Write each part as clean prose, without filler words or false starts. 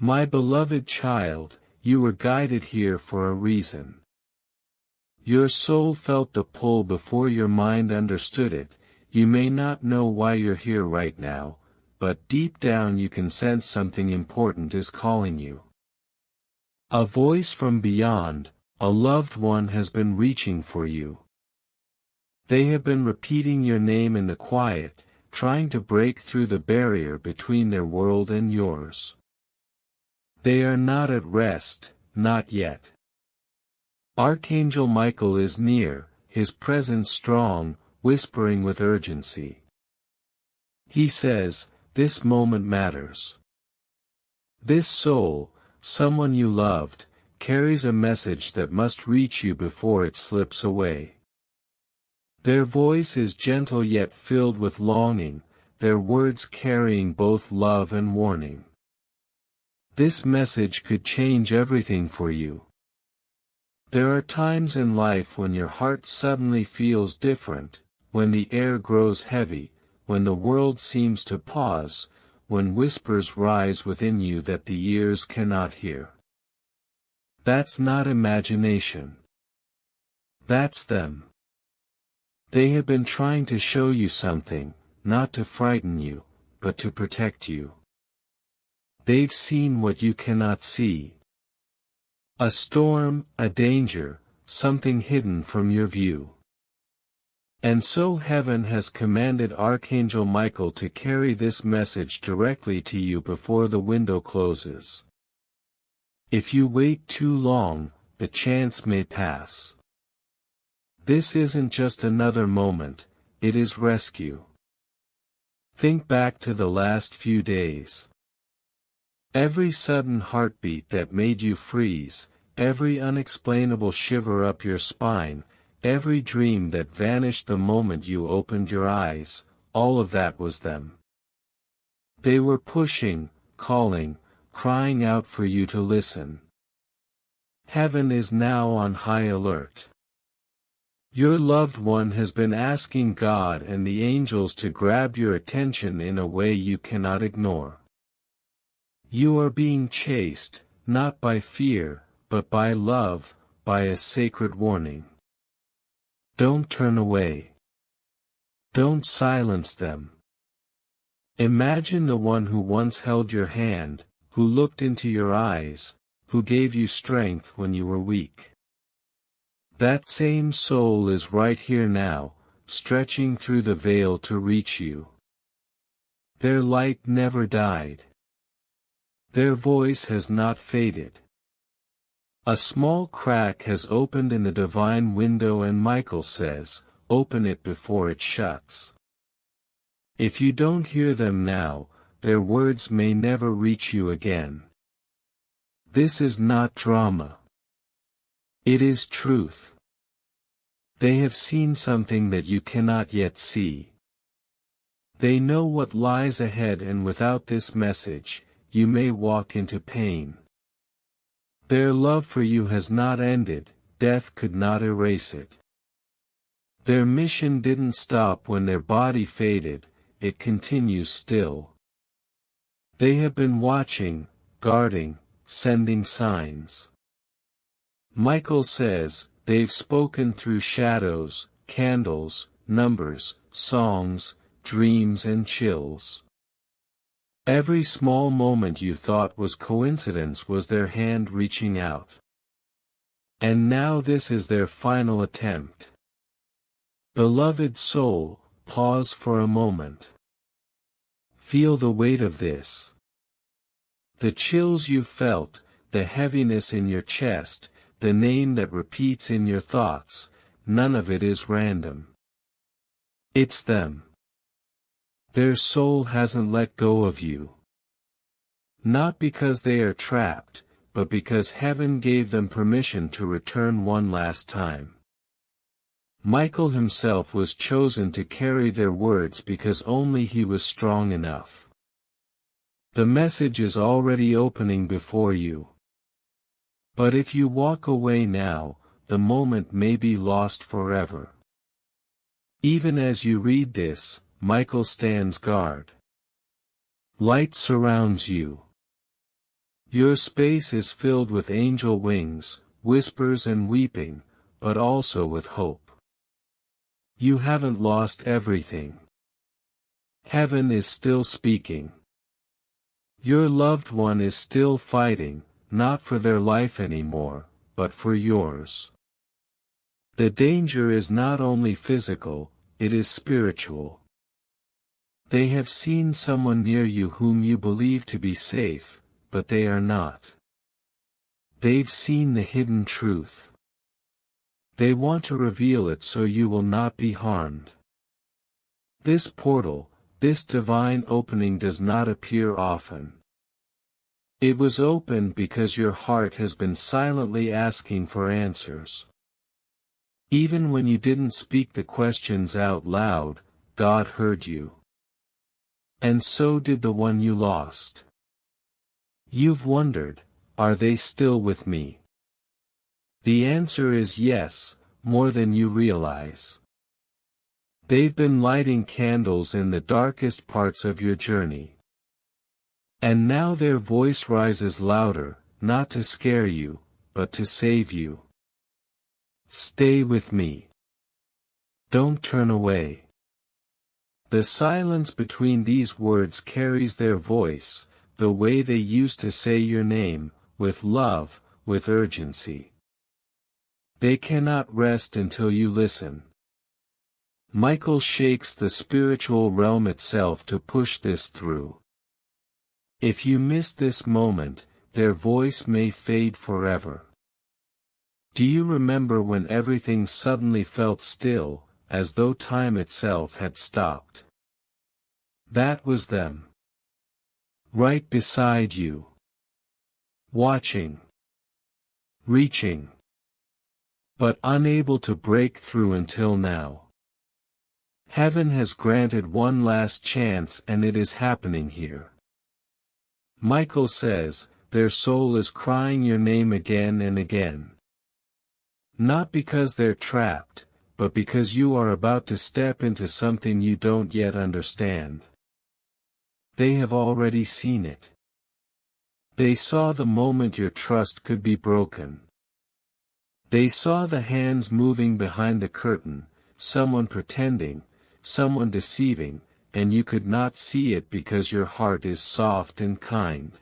My beloved child, you were guided here for a reason. Your soul felt the pull before your mind understood it. You may not know why you're here right now, but deep down you can sense something important is calling you. A voice from beyond, a loved one has been reaching for you. They have been repeating your name in the quiet, trying to break through the barrier between their world and yours. They are not at rest, not yet. Archangel Michael is near, his presence strong, whispering with urgency. He says, this moment matters. This soul, someone you loved, carries a message that must reach you before it slips away. Their voice is gentle yet filled with longing, their words carrying both love and warning. This message could change everything for you. There are times in life when your heart suddenly feels different, when the air grows heavy, when the world seems to pause, when whispers rise within you that the ears cannot hear. That's not imagination. That's them. They have been trying to show you something, not to frighten you, but to protect you. They've seen what you cannot see. A storm, a danger, something hidden from your view. And so heaven has commanded Archangel Michael to carry this message directly to you before the window closes. If you wait too long, the chance may pass. This isn't just another moment, it is rescue. Think back to the last few days. Every sudden heartbeat that made you freeze, every unexplainable shiver up your spine, every dream that vanished the moment you opened your eyes, all of that was them. They were pushing, calling, crying out for you to listen. Heaven is now on high alert. Your loved one has been asking God and the angels to grab your attention in a way you cannot ignore. You are being chased, not by fear, but by love, by a sacred warning. Don't turn away. Don't silence them. Imagine the one who once held your hand, who looked into your eyes, who gave you strength when you were weak. That same soul is right here now, stretching through the veil to reach you. Their light never died. Their voice has not faded. A small crack has opened in the divine window and Michael says, open it before it shuts. If you don't hear them now, their words may never reach you again. This is not drama. It is truth. They have seen something that you cannot yet see. They know what lies ahead, and without this message, you may walk into pain. Their love for you has not ended, death could not erase it. Their mission didn't stop when their body faded, it continues still. They have been watching, guarding, sending signs. Michael says, they've spoken through shadows, candles, numbers, songs, dreams and chills. Every small moment you thought was coincidence was their hand reaching out. And now this is their final attempt. Beloved soul, pause for a moment. Feel the weight of this. The chills you felt, the heaviness in your chest, the name that repeats in your thoughts, none of it is random. It's them. Their soul hasn't let go of you. Not because they are trapped, but because heaven gave them permission to return one last time. Michael himself was chosen to carry their words because only he was strong enough. The message is already opening before you. But if you walk away now, the moment may be lost forever. Even as you read this, Michael stands guard. Light surrounds you. Your space is filled with angel wings, whispers and weeping, but also with hope. You haven't lost everything. Heaven is still speaking. Your loved one is still fighting, not for their life anymore, but for yours. The danger is not only physical, it is spiritual. They have seen someone near you whom you believe to be safe, but they are not. They've seen the hidden truth. They want to reveal it so you will not be harmed. This portal, this divine opening does not appear often. It was opened because your heart has been silently asking for answers. Even when you didn't speak the questions out loud, God heard you. And so did the one you lost. You've wondered, are they still with me? The answer is yes, more than you realize. They've been lighting candles in the darkest parts of your journey. And now their voice rises louder, not to scare you, but to save you. Stay with me. Don't turn away. The silence between these words carries their voice, the way they used to say your name, with love, with urgency. They cannot rest until you listen. Michael shakes the spiritual realm itself to push this through. If you miss this moment, their voice may fade forever. Do you remember when everything suddenly felt still, as though time itself had stopped? That was them. Right beside you. Watching. Reaching. But unable to break through until now. Heaven has granted one last chance and it is happening here. Michael says, their soul is crying your name again and again. Not because they're trapped, but because you are about to step into something you don't yet understand. They have already seen it. They saw the moment your trust could be broken. They saw the hands moving behind the curtain, someone pretending, someone deceiving, and you could not see it because your heart is soft and kind.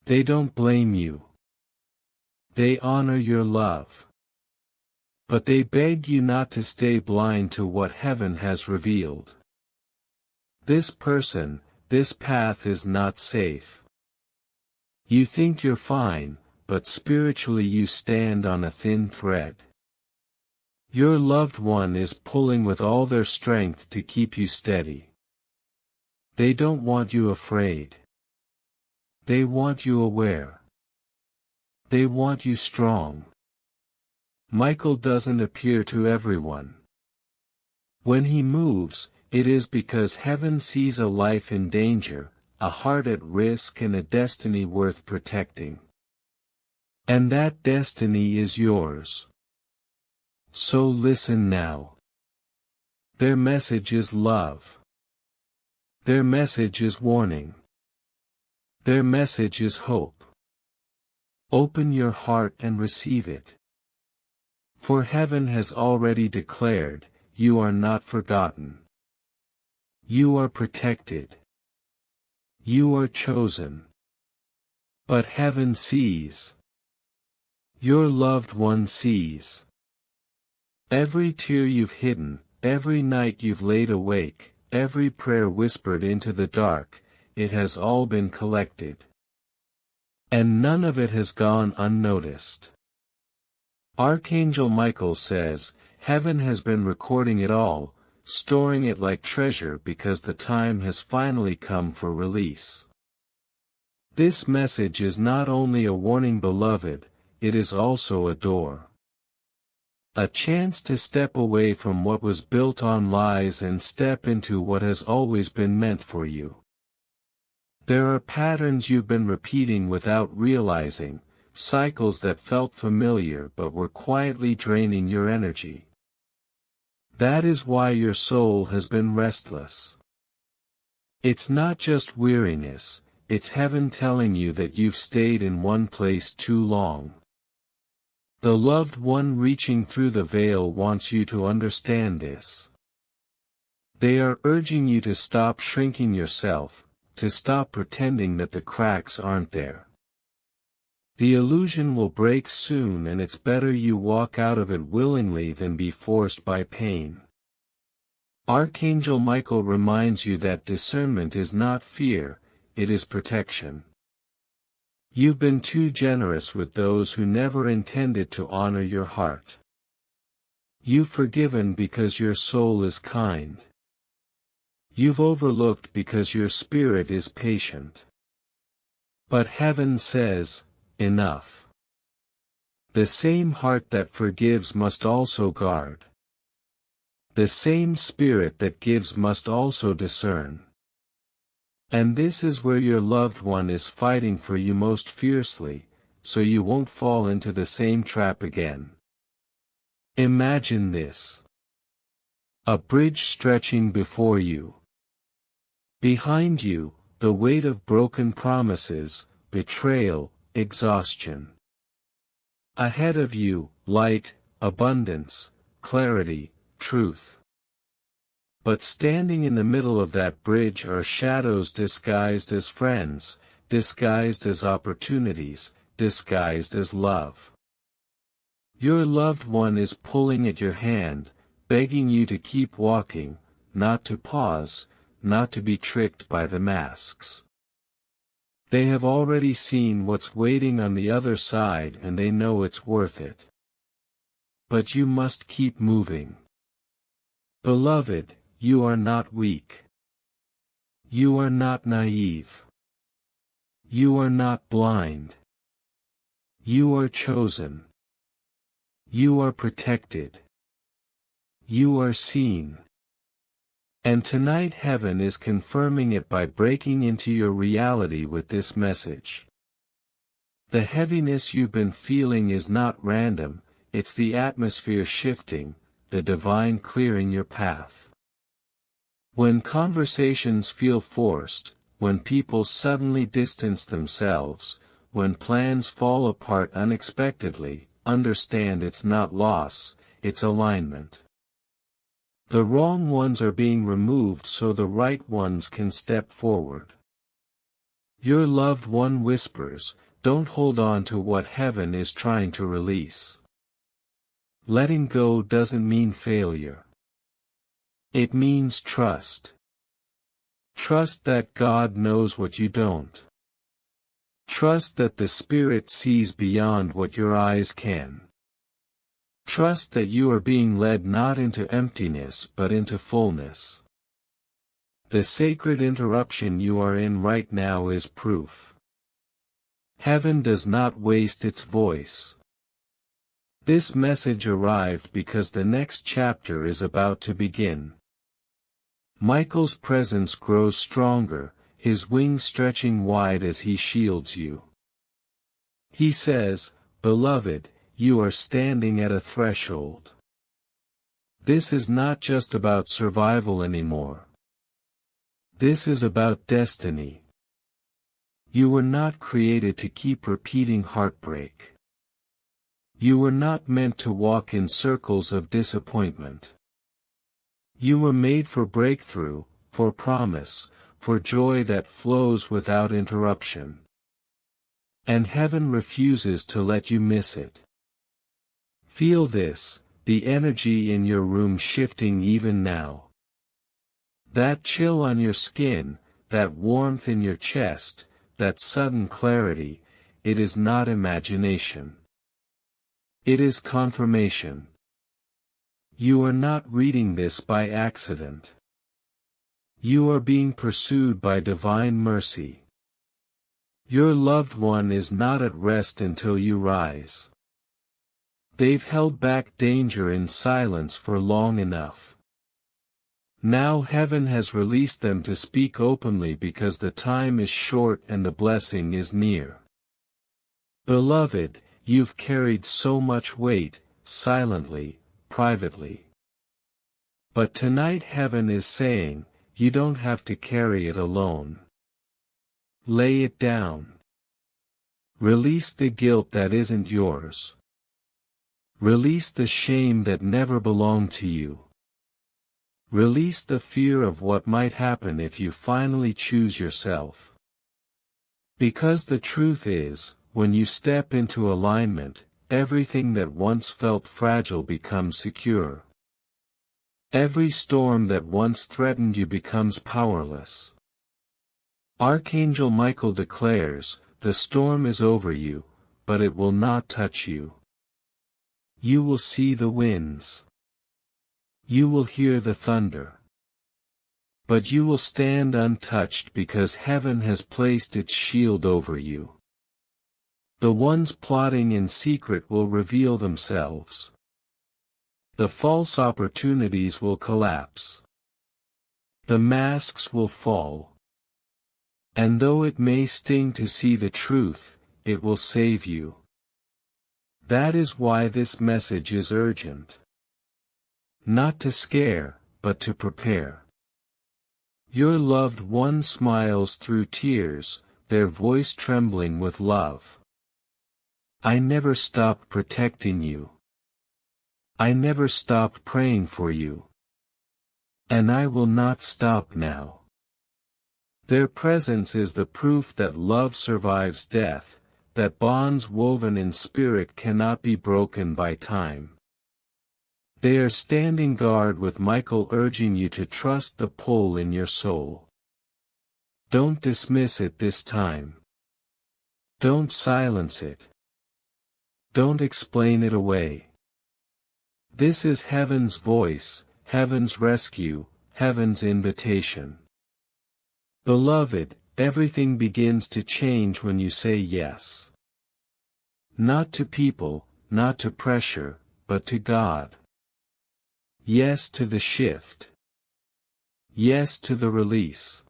They don't blame you. They honor your love. But they beg you not to stay blind to what heaven has revealed. This person, this path is not safe. You think you're fine, but spiritually you stand on a thin thread. Your loved one is pulling with all their strength to keep you steady. They don't want you afraid. They want you aware. They want you strong. Michael doesn't appear to everyone. When he moves, it is because heaven sees a life in danger, a heart at risk and a destiny worth protecting. And that destiny is yours. So listen now. Their message is love. Their message is warning. Their message is hope. Open your heart and receive it. For heaven has already declared, you are not forgotten. You are protected. You are chosen. But heaven sees. Your loved one sees. Every tear you've hidden, every night you've laid awake, every prayer whispered into the dark, it has all been collected. And none of it has gone unnoticed. Archangel Michael says, heaven has been recording it all, storing it like treasure because the time has finally come for release. This message is not only a warning, beloved, it is also a door. A chance to step away from what was built on lies and step into what has always been meant for you. There are patterns you've been repeating without realizing, cycles that felt familiar but were quietly draining your energy. That is why your soul has been restless. It's not just weariness, it's heaven telling you that you've stayed in one place too long. The loved one reaching through the veil wants you to understand this. They are urging you to stop shrinking yourself, to stop pretending that the cracks aren't there. The illusion will break soon, and it's better you walk out of it willingly than be forced by pain. Archangel Michael reminds you that discernment is not fear, it is protection. You've been too generous with those who never intended to honor your heart. You've forgiven because your soul is kind. You've overlooked because your spirit is patient. But heaven says, enough. The same heart that forgives must also guard. The same spirit that gives must also discern. And this is where your loved one is fighting for you most fiercely, so you won't fall into the same trap again. Imagine this. A bridge stretching before you. Behind you, the weight of broken promises, betrayal, exhaustion. Ahead of you, light, abundance, clarity, truth. But standing in the middle of that bridge are shadows disguised as friends, disguised as opportunities, disguised as love. Your loved one is pulling at your hand, begging you to keep walking, not to pause, not to be tricked by the masks. They have already seen what's waiting on the other side, and they know it's worth it. But you must keep moving. Beloved, you are not weak. You are not naive. You are not blind. You are chosen. You are protected. You are seen. And tonight heaven is confirming it by breaking into your reality with this message. The heaviness you've been feeling is not random, it's the atmosphere shifting, the divine clearing your path. When conversations feel forced, when people suddenly distance themselves, when plans fall apart unexpectedly, understand it's not loss, it's alignment. The wrong ones are being removed so the right ones can step forward. Your loved one whispers, don't hold on to what heaven is trying to release. Letting go doesn't mean failure. It means trust. Trust that God knows what you don't. Trust that the Spirit sees beyond what your eyes can. Trust that you are being led not into emptiness but into fullness. The sacred interruption you are in right now is proof. Heaven does not waste its voice. This message arrived because the next chapter is about to begin. Michael's presence grows stronger, his wings stretching wide as he shields you. He says, "Beloved, you are standing at a threshold. This is not just about survival anymore. This is about destiny. You were not created to keep repeating heartbreak. You were not meant to walk in circles of disappointment. You were made for breakthrough, for promise, for joy that flows without interruption. And heaven refuses to let you miss it. Feel this, the energy in your room shifting even now. That chill on your skin, that warmth in your chest, that sudden clarity, it is not imagination. It is confirmation. You are not reading this by accident. You are being pursued by divine mercy. Your loved one is not at rest until you rise. They've held back danger in silence for long enough. Now heaven has released them to speak openly because the time is short and the blessing is near. Beloved, you've carried so much weight, silently, privately. But tonight heaven is saying, you don't have to carry it alone. Lay it down. Release the guilt that isn't yours. Release the shame that never belonged to you. Release the fear of what might happen if you finally choose yourself. Because the truth is, when you step into alignment, everything that once felt fragile becomes secure. Every storm that once threatened you becomes powerless. Archangel Michael declares, "The storm is over you, but it will not touch you. You will see the winds. You will hear the thunder. But you will stand untouched because heaven has placed its shield over you. The ones plotting in secret will reveal themselves. The false opportunities will collapse. The masks will fall. And though it may sting to see the truth, it will save you." That is why this message is urgent. Not to scare, but to prepare. Your loved one smiles through tears, their voice trembling with love. I never stopped protecting you. I never stopped praying for you. And I will not stop now. Their presence is the proof that love survives death, that bonds woven in spirit cannot be broken by time. They are standing guard with Michael, urging you to trust the pull in your soul. Don't dismiss it this time. Don't silence it. Don't explain it away. This is heaven's voice, heaven's rescue, heaven's invitation. Beloved, everything begins to change when you say yes. Not to people, not to pressure, but to God. Yes to the shift. Yes to the release.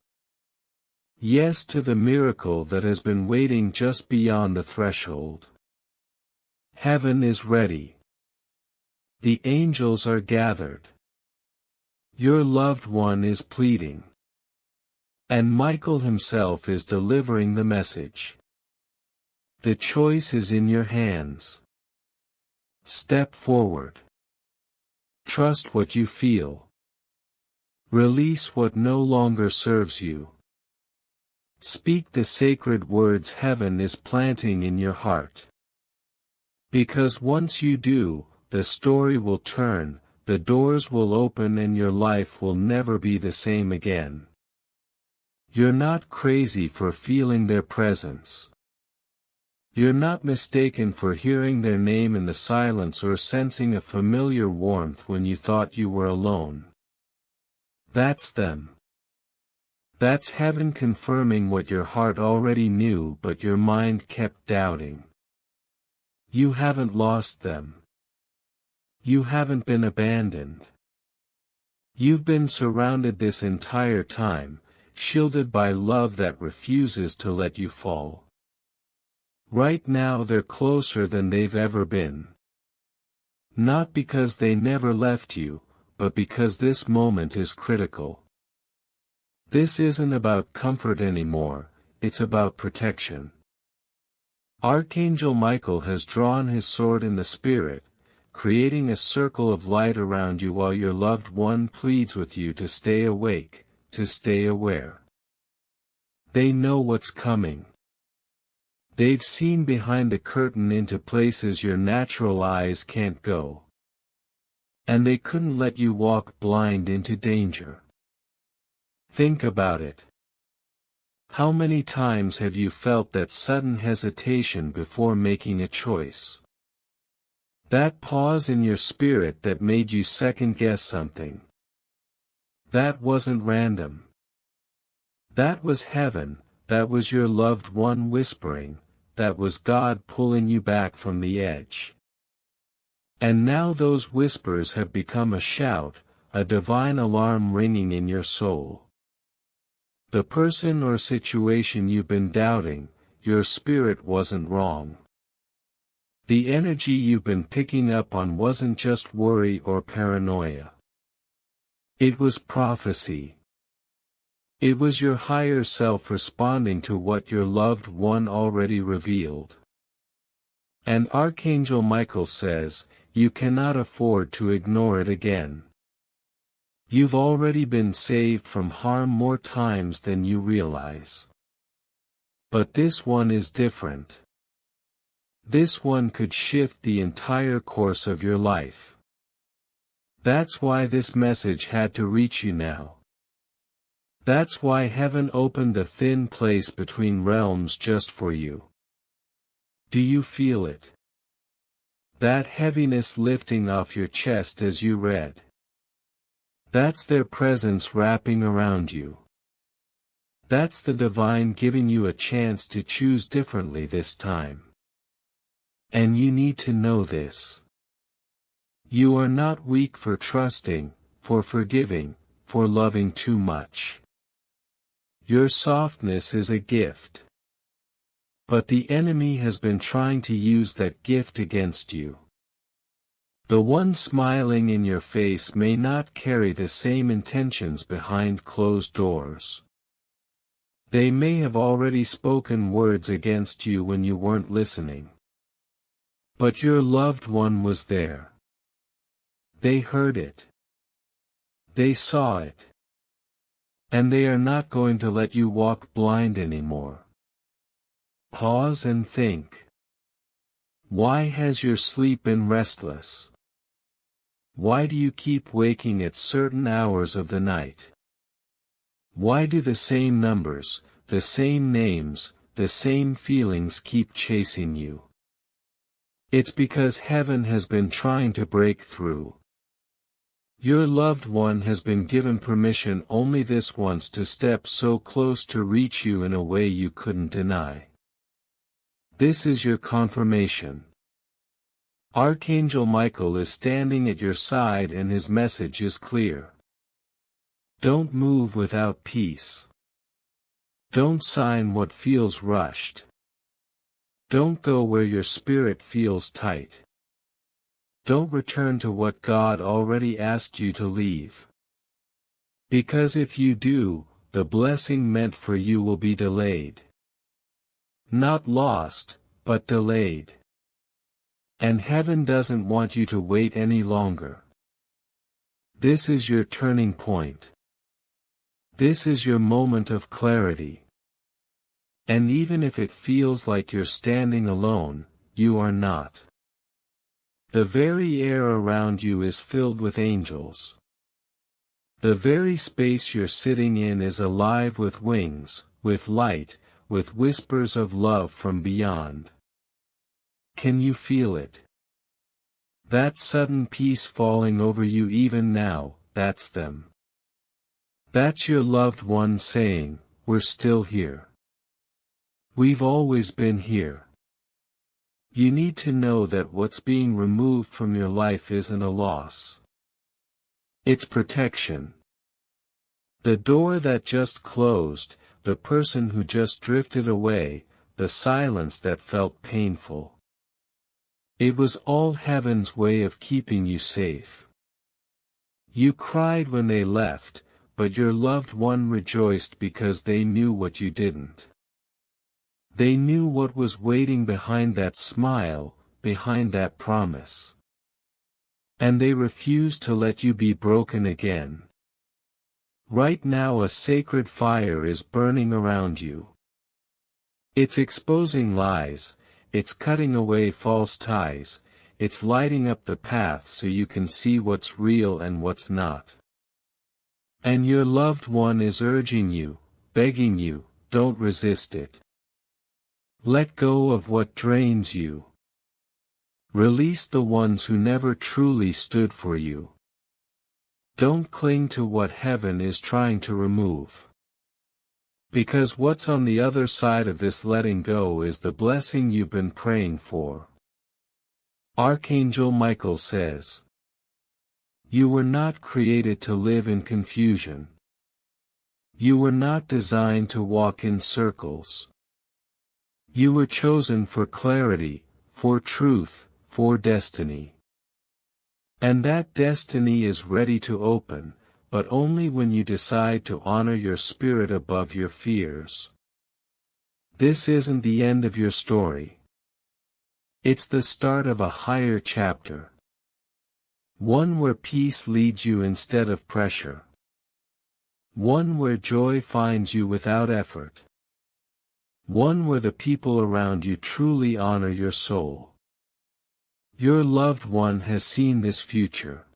Yes to the miracle that has been waiting just beyond the threshold. Heaven is ready. The angels are gathered. Your loved one is pleading. And Michael himself is delivering the message. The choice is in your hands. Step forward. Trust what you feel. Release what no longer serves you. Speak the sacred words heaven is planting in your heart. Because once you do, the story will turn, the doors will open, and your life will never be the same again. You're not crazy for feeling their presence. You're not mistaken for hearing their name in the silence or sensing a familiar warmth when you thought you were alone. That's them. That's heaven confirming what your heart already knew but your mind kept doubting. You haven't lost them. You haven't been abandoned. You've been surrounded this entire time, shielded by love that refuses to let you fall. Right now they're closer than they've ever been. Not because they never left you, but because this moment is critical. This isn't about comfort anymore, it's about protection. Archangel Michael has drawn his sword in the spirit, creating a circle of light around you while your loved one pleads with you to stay awake, to stay aware. They know what's coming. They've seen behind the curtain into places your natural eyes can't go. And they couldn't let you walk blind into danger. Think about it. How many times have you felt that sudden hesitation before making a choice? That pause in your spirit that made you second-guess something. That wasn't random. That was heaven, that was your loved one whispering, that was God pulling you back from the edge. And now those whispers have become a shout, a divine alarm ringing in your soul. The person or situation you've been doubting, your spirit wasn't wrong. The energy you've been picking up on wasn't just worry or paranoia. It was prophecy. It was your higher self responding to what your loved one already revealed. And Archangel Michael says, you cannot afford to ignore it again. You've already been saved from harm more times than you realize. But this one is different. This one could shift the entire course of your life. That's why this message had to reach you now. That's why heaven opened a thin place between realms just for you. Do you feel it? That heaviness lifting off your chest as you read. That's their presence wrapping around you. That's the divine giving you a chance to choose differently this time. And you need to know this. You are not weak for trusting, for forgiving, for loving too much. Your softness is a gift. But the enemy has been trying to use that gift against you. The one smiling in your face may not carry the same intentions behind closed doors. They may have already spoken words against you when you weren't listening. But your loved one was there. They heard it. They saw it. And they are not going to let you walk blind anymore. Pause and think. Why has your sleep been restless? Why do you keep waking at certain hours of the night? Why do the same numbers, the same names, the same feelings keep chasing you? It's because heaven has been trying to break through. Your loved one has been given permission only this once to step so close to reach you in a way you couldn't deny. This is your confirmation. Archangel Michael is standing at your side and his message is clear. Don't move without peace. Don't sign what feels rushed. Don't go where your spirit feels tight. Don't return to what God already asked you to leave. Because if you do, the blessing meant for you will be delayed. Not lost, but delayed. And heaven doesn't want you to wait any longer. This is your turning point. This is your moment of clarity. And even if it feels like you're standing alone, you are not. The very air around you is filled with angels. The very space you're sitting in is alive with wings, with light, with whispers of love from beyond. Can you feel it? That sudden peace falling over you even now, that's them. That's your loved one saying, we're still here. We've always been here. You need to know that what's being removed from your life isn't a loss. It's protection. The door that just closed, the person who just drifted away, the silence that felt painful. It was all heaven's way of keeping you safe. You cried when they left, but your loved one rejoiced because they knew what you didn't. They knew what was waiting behind that smile, behind that promise. And they refused to let you be broken again. Right now a sacred fire is burning around you. It's exposing lies, it's cutting away false ties, it's lighting up the path so you can see what's real and what's not. And your loved one is urging you, begging you, don't resist it. Let go of what drains you. Release the ones who never truly stood for you. Don't cling to what heaven is trying to remove. Because what's on the other side of this letting go is the blessing you've been praying for. Archangel Michael says, you were not created to live in confusion. You were not designed to walk in circles. You were chosen for clarity, for truth, for destiny. And that destiny is ready to open, but only when you decide to honor your spirit above your fears. This isn't the end of your story. It's the start of a higher chapter. One where peace leads you instead of pressure. One where joy finds you without effort. One where the people around you truly honor your soul. Your loved one has seen this future.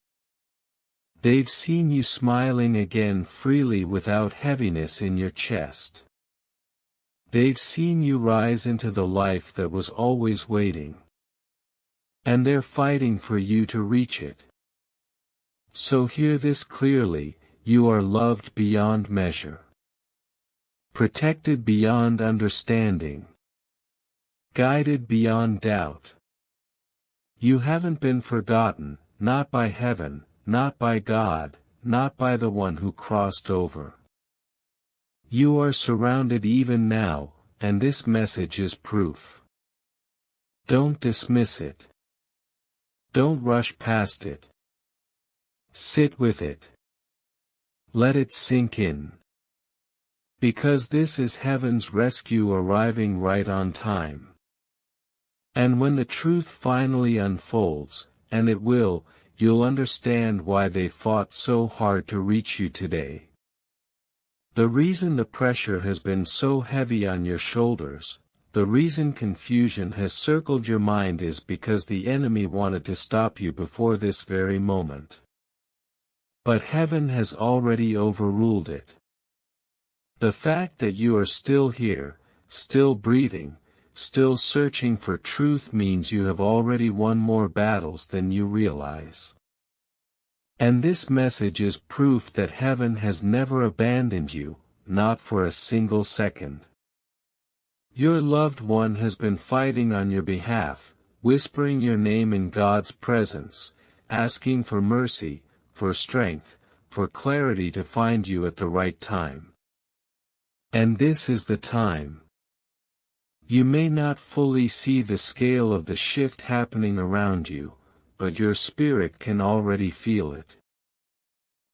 They've seen you smiling again freely without heaviness in your chest. They've seen you rise into the life that was always waiting. And they're fighting for you to reach it. So hear this clearly, you are loved beyond measure. Protected beyond understanding. Guided beyond doubt. You haven't been forgotten, not by heaven, not by God, not by the one who crossed over. You are surrounded even now, and this message is proof. Don't dismiss it. Don't rush past it. Sit with it. Let it sink in. Because this is heaven's rescue arriving right on time. And when the truth finally unfolds, and it will, you'll understand why they fought so hard to reach you today. The reason the pressure has been so heavy on your shoulders, the reason confusion has circled your mind is because the enemy wanted to stop you before this very moment. But heaven has already overruled it. The fact that you are still here, still breathing, still searching for truth means you have already won more battles than you realize. And this message is proof that heaven has never abandoned you, not for a single second. Your loved one has been fighting on your behalf, whispering your name in God's presence, asking for mercy, for strength, for clarity to find you at the right time. And this is the time. You may not fully see the scale of the shift happening around you, but your spirit can already feel it.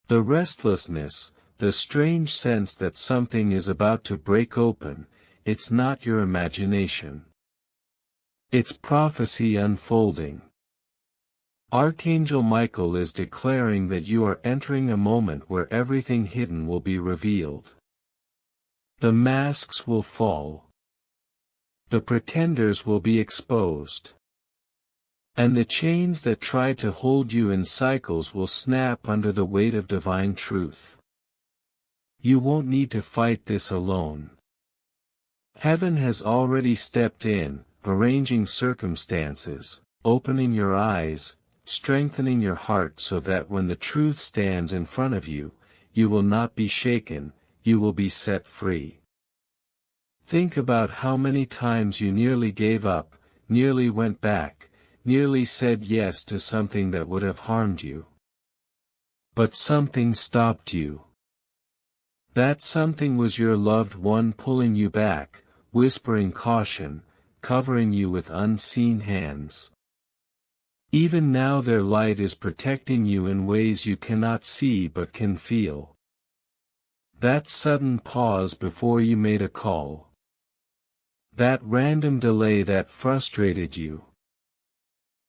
The restlessness, the strange sense that something is about to break open, it's not your imagination. It's prophecy unfolding. Archangel Michael is declaring that you are entering a moment where everything hidden will be revealed. The masks will fall. The pretenders will be exposed. And the chains that try to hold you in cycles will snap under the weight of divine truth. You won't need to fight this alone. Heaven has already stepped in, arranging circumstances, opening your eyes, strengthening your heart so that when the truth stands in front of you, you will not be shaken, you will be set free. Think about how many times you nearly gave up, nearly went back, nearly said yes to something that would have harmed you. But something stopped you. That something was your loved one pulling you back, whispering caution, covering you with unseen hands. Even now their light is protecting you in ways you cannot see but can feel. That sudden pause before you made a call. That random delay that frustrated you.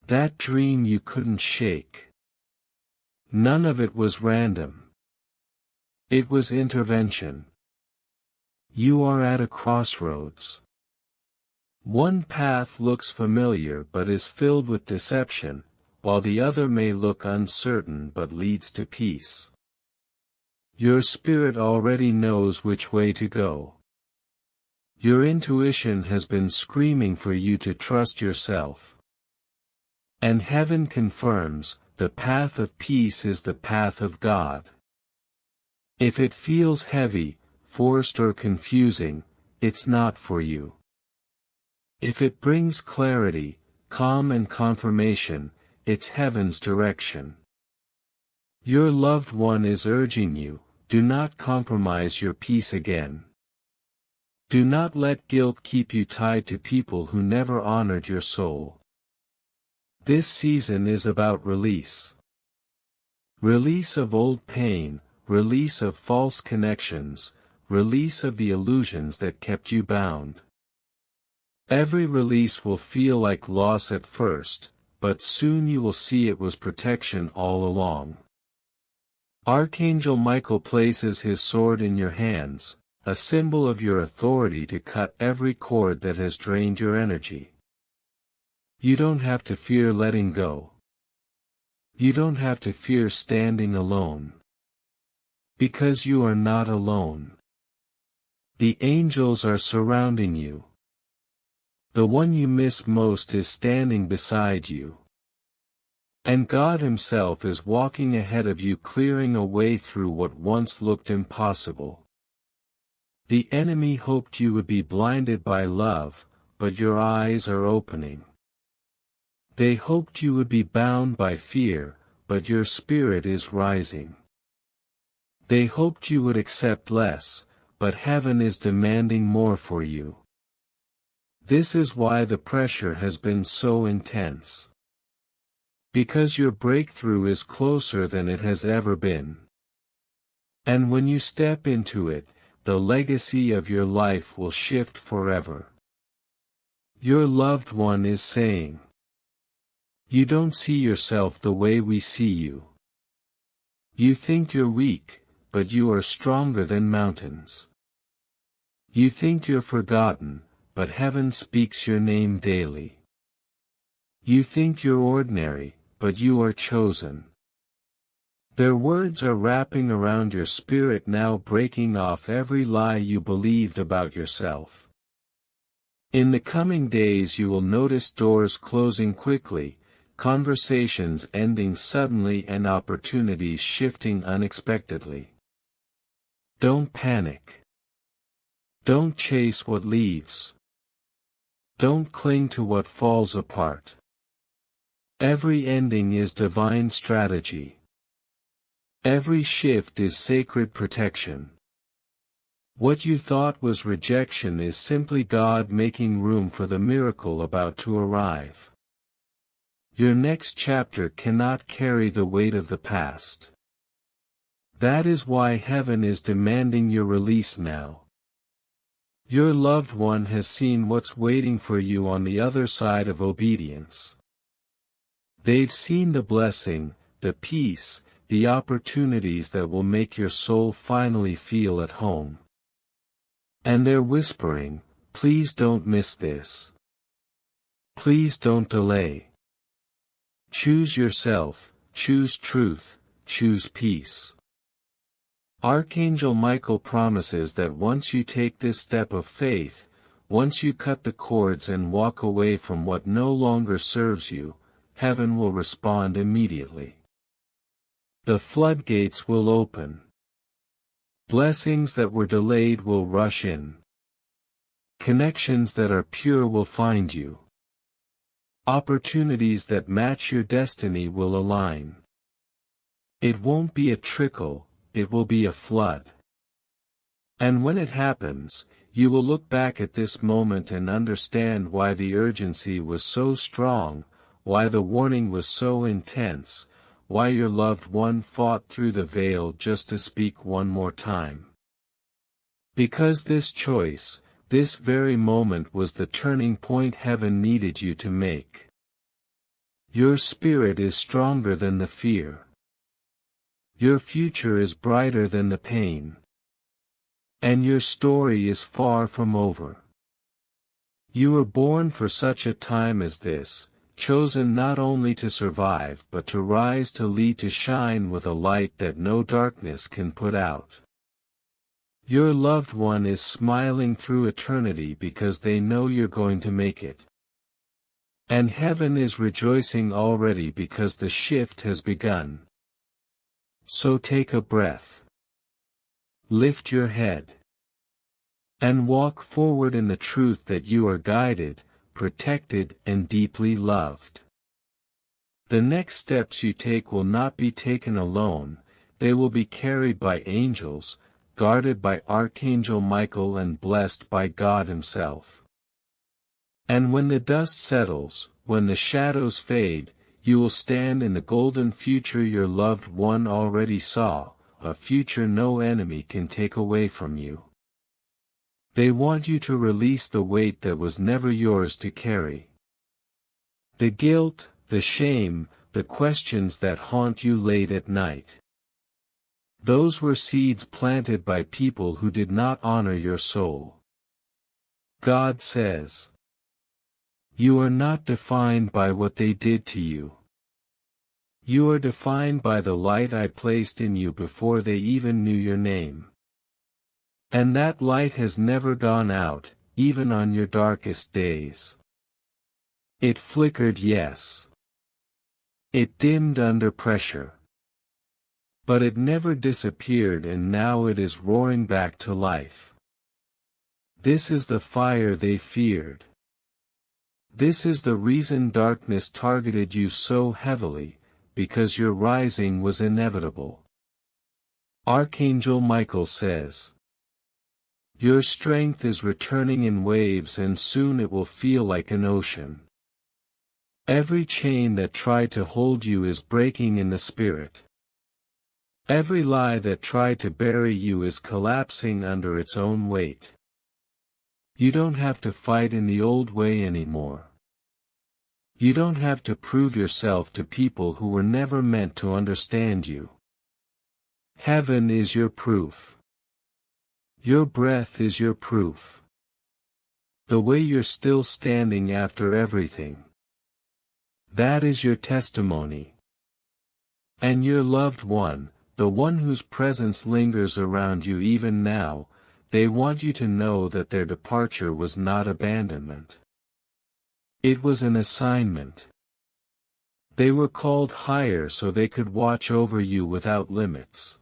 That dream you couldn't shake. None of it was random. It was intervention. You are at a crossroads. One path looks familiar but is filled with deception, while the other may look uncertain but leads to peace. Your spirit already knows which way to go. Your intuition has been screaming for you to trust yourself. And heaven confirms, the path of peace is the path of God. If it feels heavy, forced or confusing, it's not for you. If it brings clarity, calm and confirmation, it's heaven's direction. Your loved one is urging you, do not compromise your peace again. Do not let guilt keep you tied to people who never honored your soul. This season is about release. Release of old pain, release of false connections, release of the illusions that kept you bound. Every release will feel like loss at first, but soon you will see it was protection all along. Archangel Michael places his sword in your hands, a symbol of your authority to cut every cord that has drained your energy. You don't have to fear letting go. You don't have to fear standing alone. Because you are not alone. The angels are surrounding you. The one you miss most is standing beside you. And God Himself is walking ahead of you, clearing a way through what once looked impossible. The enemy hoped you would be blinded by love, but your eyes are opening. They hoped you would be bound by fear, but your spirit is rising. They hoped you would accept less, but heaven is demanding more for you. This is why the pressure has been so intense. Because your breakthrough is closer than it has ever been. And when you step into it, the legacy of your life will shift forever. Your loved one is saying, "You don't see yourself the way we see you. You think you're weak, but you are stronger than mountains. You think you're forgotten, but heaven speaks your name daily. You think you're ordinary, but you are chosen." Their words are wrapping around your spirit now, breaking off every lie you believed about yourself. In the coming days you will notice doors closing quickly, conversations ending suddenly, and opportunities shifting unexpectedly. Don't panic. Don't chase what leaves. Don't cling to what falls apart. Every ending is divine strategy. Every shift is sacred protection. What you thought was rejection is simply God making room for the miracle about to arrive. Your next chapter cannot carry the weight of the past. That is why heaven is demanding your release now. Your loved one has seen what's waiting for you on the other side of obedience. They've seen the blessing, the peace, the opportunities that will make your soul finally feel at home. And they're whispering, "Please don't miss this. Please don't delay. Choose yourself, choose truth, choose peace." Archangel Michael promises that once you take this step of faith, once you cut the cords and walk away from what no longer serves you, heaven will respond immediately. The floodgates will open. Blessings that were delayed will rush in. Connections that are pure will find you. Opportunities that match your destiny will align. It won't be a trickle, it will be a flood. And when it happens, you will look back at this moment and understand why the urgency was so strong, why the warning was so intense, why your loved one fought through the veil just to speak one more time. Because this choice, this very moment, was the turning point heaven needed you to make. Your spirit is stronger than the fear. Your future is brighter than the pain. And your story is far from over. You were born for such a time as this, chosen not only to survive but to rise, to lead, to shine with a light that no darkness can put out. Your loved one is smiling through eternity because they know you're going to make it. And heaven is rejoicing already because the shift has begun. So take a breath. Lift your head. And walk forward in the truth that you are guided, protected, and deeply loved. The next steps you take will not be taken alone, they will be carried by angels, guarded by Archangel Michael, and blessed by God Himself. And when the dust settles, when the shadows fade, you will stand in the golden future your loved one already saw, a future no enemy can take away from you. They want you to release the weight that was never yours to carry. The guilt, the shame, the questions that haunt you late at night. Those were seeds planted by people who did not honor your soul. God says, "You are not defined by what they did to you. You are defined by the light I placed in you before they even knew your name. And that light has never gone out, even on your darkest days. It flickered, yes. It dimmed under pressure. But it never disappeared, and now it is roaring back to life. This is the fire they feared. This is the reason darkness targeted you so heavily, because your rising was inevitable." Archangel Michael says, "Your strength is returning in waves, and soon it will feel like an ocean. Every chain that tried to hold you is breaking in the spirit. Every lie that tried to bury you is collapsing under its own weight. You don't have to fight in the old way anymore. You don't have to prove yourself to people who were never meant to understand you. Heaven is your proof. Your breath is your proof. The way you're still standing after everything. That is your testimony. And your loved one, the one whose presence lingers around you even now, they want you to know that their departure was not abandonment. It was an assignment. They were called higher so they could watch over you without limits.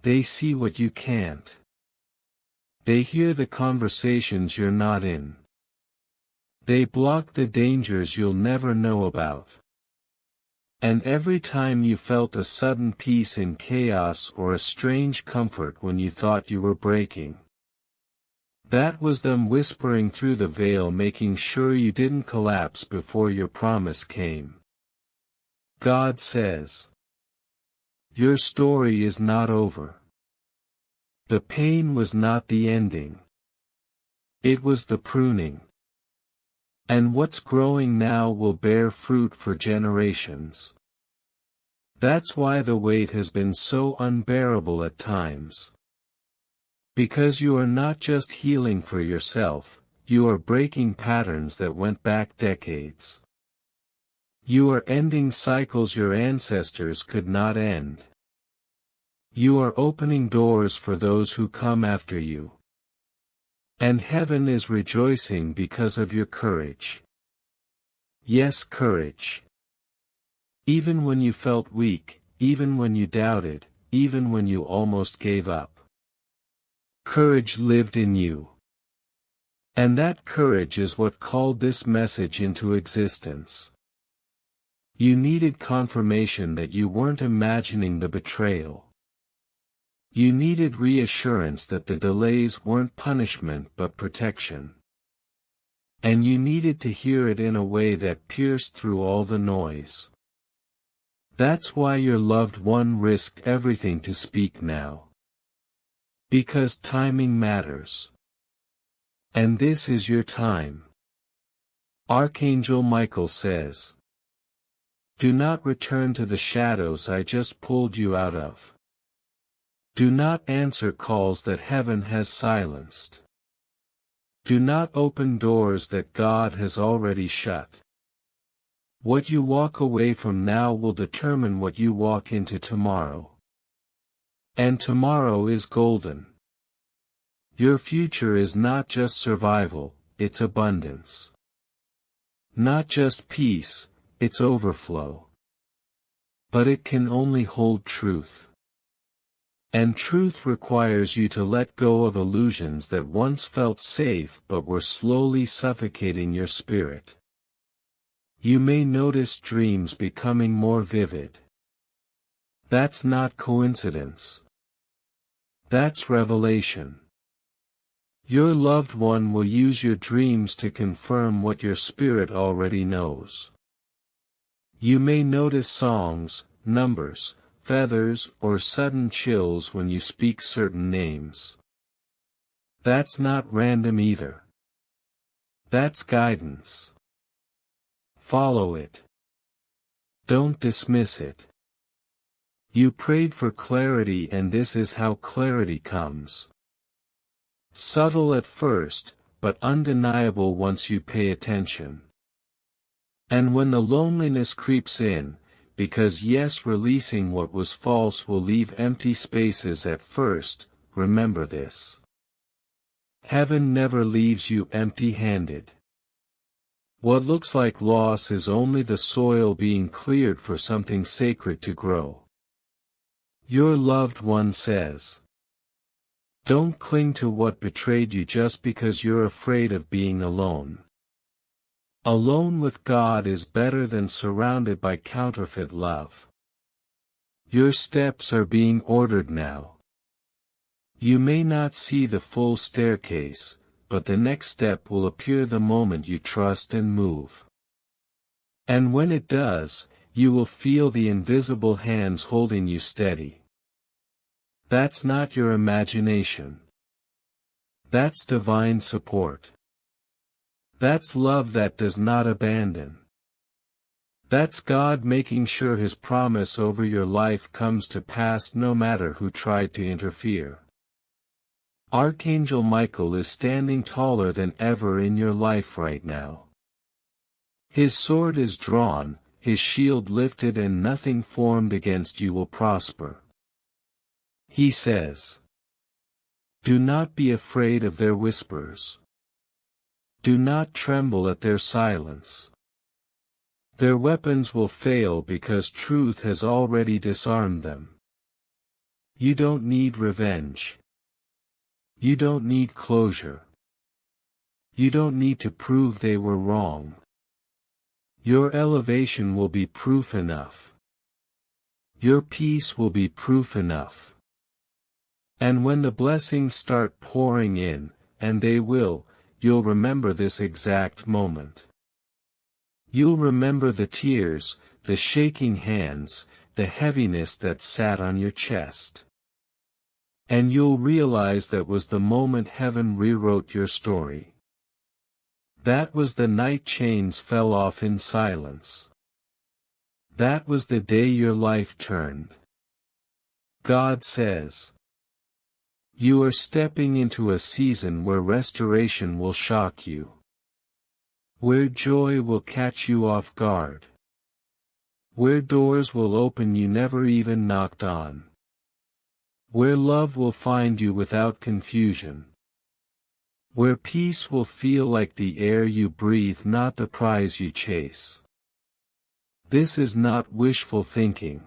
They see what you can't. They hear the conversations you're not in. They block the dangers you'll never know about. And every time you felt a sudden peace in chaos or a strange comfort when you thought you were breaking, that was them whispering through the veil, making sure you didn't collapse before your promise came. God says, "Your story is not over. The pain was not the ending. It was the pruning. And what's growing now will bear fruit for generations." That's why the weight has been so unbearable at times. Because you are not just healing for yourself, you are breaking patterns that went back decades. You are ending cycles your ancestors could not end. You are opening doors for those who come after you. And heaven is rejoicing because of your courage. Yes, courage. Even when you felt weak, even when you doubted, even when you almost gave up. Courage lived in you. And that courage is what called this message into existence. You needed confirmation that you weren't imagining the betrayal. You needed reassurance that the delays weren't punishment but protection. And you needed to hear it in a way that pierced through all the noise. That's why your loved one risked everything to speak now. Because timing matters. And this is your time. Archangel Michael says, "Do not return to the shadows I just pulled you out of. Do not answer calls that heaven has silenced. Do not open doors that God has already shut. What you walk away from now will determine what you walk into tomorrow. And tomorrow is golden. Your future is not just survival, it's abundance. Not just peace, it's overflow. But it can only hold truth. And truth requires you to let go of illusions that once felt safe but were slowly suffocating your spirit. You may notice dreams becoming more vivid. That's not coincidence. That's revelation. Your loved one will use your dreams to confirm what your spirit already knows. You may notice songs, numbers, feathers or sudden chills when you speak certain names. That's not random either. That's guidance. Follow it. Don't dismiss it. You prayed for clarity, and this is how clarity comes. Subtle at first, but undeniable once you pay attention. And when the loneliness creeps in, because yes, releasing what was false will leave empty spaces at first, remember this. Heaven never leaves you empty-handed. What looks like loss is only the soil being cleared for something sacred to grow. Your loved one says, don't cling to what betrayed you just because you're afraid of being alone. Alone with God is better than surrounded by counterfeit love. Your steps are being ordered now. You may not see the full staircase, but the next step will appear the moment you trust and move. And when it does, you will feel the invisible hands holding you steady. That's not your imagination. That's divine support. That's love that does not abandon. That's God making sure His promise over your life comes to pass no matter who tried to interfere. Archangel Michael is standing taller than ever in your life right now. His sword is drawn, his shield lifted, and nothing formed against you will prosper. He says, do not be afraid of their whispers. Do not tremble at their silence. Their weapons will fail because truth has already disarmed them. You don't need revenge. You don't need closure. You don't need to prove they were wrong. Your elevation will be proof enough. Your peace will be proof enough. And when the blessings start pouring in, and they will, you'll remember this exact moment. You'll remember the tears, the shaking hands, the heaviness that sat on your chest. And you'll realize that was the moment heaven rewrote your story. That was the night chains fell off in silence. That was the day your life turned. God says, you are stepping into a season where restoration will shock you. Where joy will catch you off guard. Where doors will open you never even knocked on. Where love will find you without confusion. Where peace will feel like the air you breathe, not the prize you chase. This is not wishful thinking.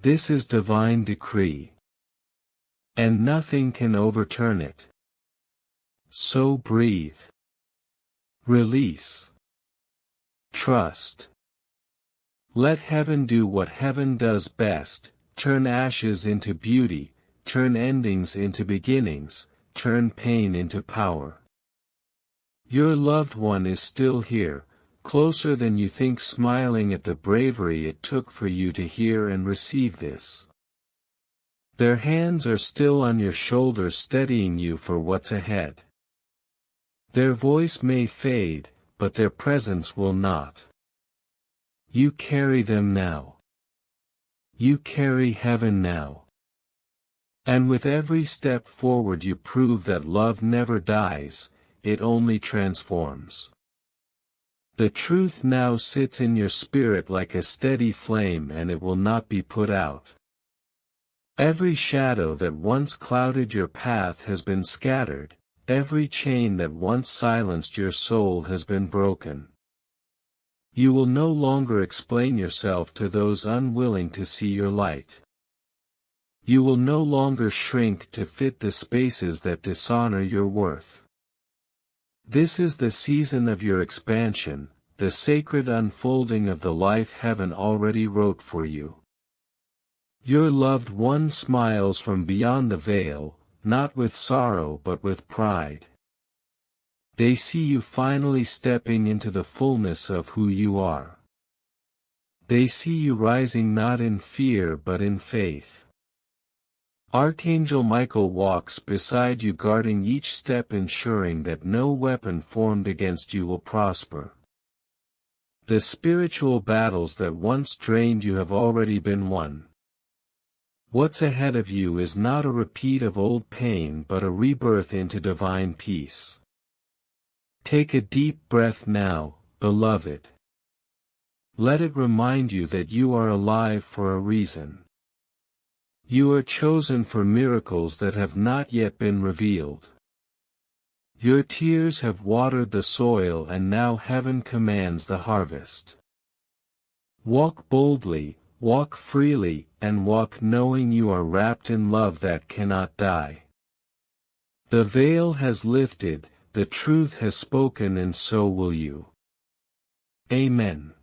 This is divine decree. And nothing can overturn it. So breathe. Release. Trust. Let heaven do what heaven does best, turn ashes into beauty, turn endings into beginnings, turn pain into power. Your loved one is still here, closer than you think, smiling at the bravery it took for you to hear and receive this. Their hands are still on your shoulders, steadying you for what's ahead. Their voice may fade, but their presence will not. You carry them now. You carry heaven now. And with every step forward you prove that love never dies, it only transforms. The truth now sits in your spirit like a steady flame, and it will not be put out. Every shadow that once clouded your path has been scattered, every chain that once silenced your soul has been broken. You will no longer explain yourself to those unwilling to see your light. You will no longer shrink to fit the spaces that dishonor your worth. This is the season of your expansion, the sacred unfolding of the life heaven already wrote for you. Your loved one smiles from beyond the veil, not with sorrow but with pride. They see you finally stepping into the fullness of who you are. They see you rising not in fear but in faith. Archangel Michael walks beside you, guarding each step, ensuring that no weapon formed against you will prosper. The spiritual battles that once drained you have already been won. What's ahead of you is not a repeat of old pain but a rebirth into divine peace. Take a deep breath now, beloved. Let it remind you that you are alive for a reason. You are chosen for miracles that have not yet been revealed. Your tears have watered the soil and now heaven commands the harvest. Walk boldly, walk freely, and walk knowing you are wrapped in love that cannot die. The veil has lifted, the truth has spoken, and so will you. Amen.